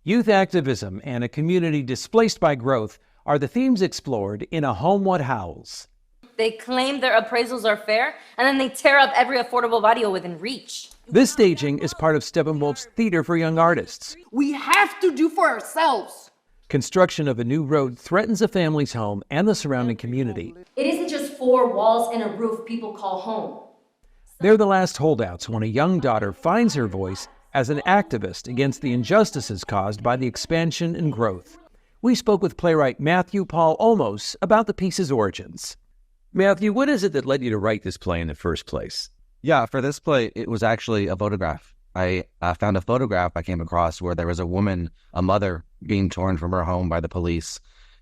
Youth activism and a community displaced by growth are the themes explored in A Home What Howls. They claim their appraisals are fair, and then they tear up every affordable barrio within reach. This staging is part of Steppenwolf's Theater for Young Artists. We have to do for ourselves. Construction of a new road threatens a family's home and the surrounding community. It isn't just four walls and a roof people call home. They're the last holdouts when a young daughter finds her voice as an activist against the injustices caused by the expansion and growth. We spoke with playwright Matthew Paul Olmos about the piece's origins. Matthew, what is it that led you to write this play in the first place? Yeah, for this play, it was actually a photograph. I found a photograph I came across where there was a woman, a mother, being torn from her home by the police,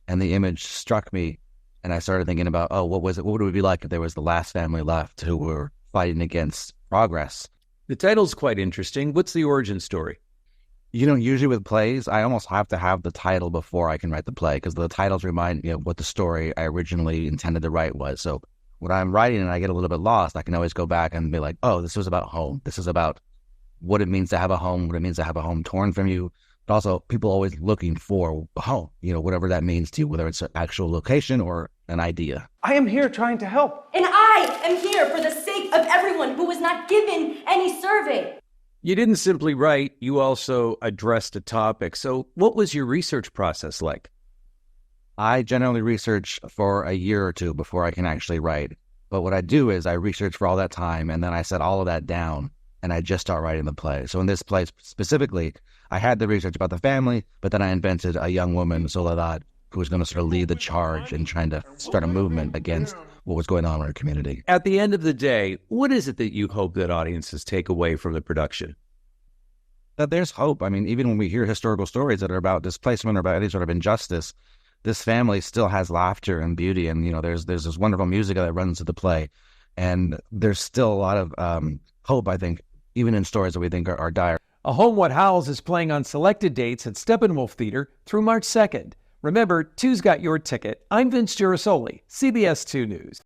and the image struck me, and I started thinking about, what would it be like if there was the last family left who were fighting against progress? The title's quite interesting. What's the origin story? You know, usually with plays, I almost have to have the title before I can write the play, because the titles remind me of what the story I originally intended to write was. So when I'm writing and I get a little bit lost, I can always go back and be like, this was about home. This is about what it means to have a home, what it means to have a home torn from you. But also people always looking for a home, whatever that means to you, whether it's an actual location or an idea. I am here trying to help. And I am here for the sake of everyone who was not given any survey. You didn't simply write, you also addressed a topic. So what was your research process like? I generally research for a year or two before I can actually write. But what I do is I research for all that time, and then I set all of that down, and I just start writing the play. So in this play specifically, I had the research about the family, but then I invented a young woman, Soledad, who was going to sort of lead the charge in trying to start a movement against what was going on in our community. At the end of the day, what is it that you hope that audiences take away from the production? That there's hope. I mean, even when we hear historical stories that are about displacement or about any sort of injustice, this family still has laughter and beauty. And, there's this wonderful music that runs to the play. And there's still a lot of hope, I think, even in stories that we think are dire. A Home What Howls is playing on selected dates at Steppenwolf Theater through March 2nd. Remember, two's got your ticket. I'm Vince Girasoli, CBS 2 News.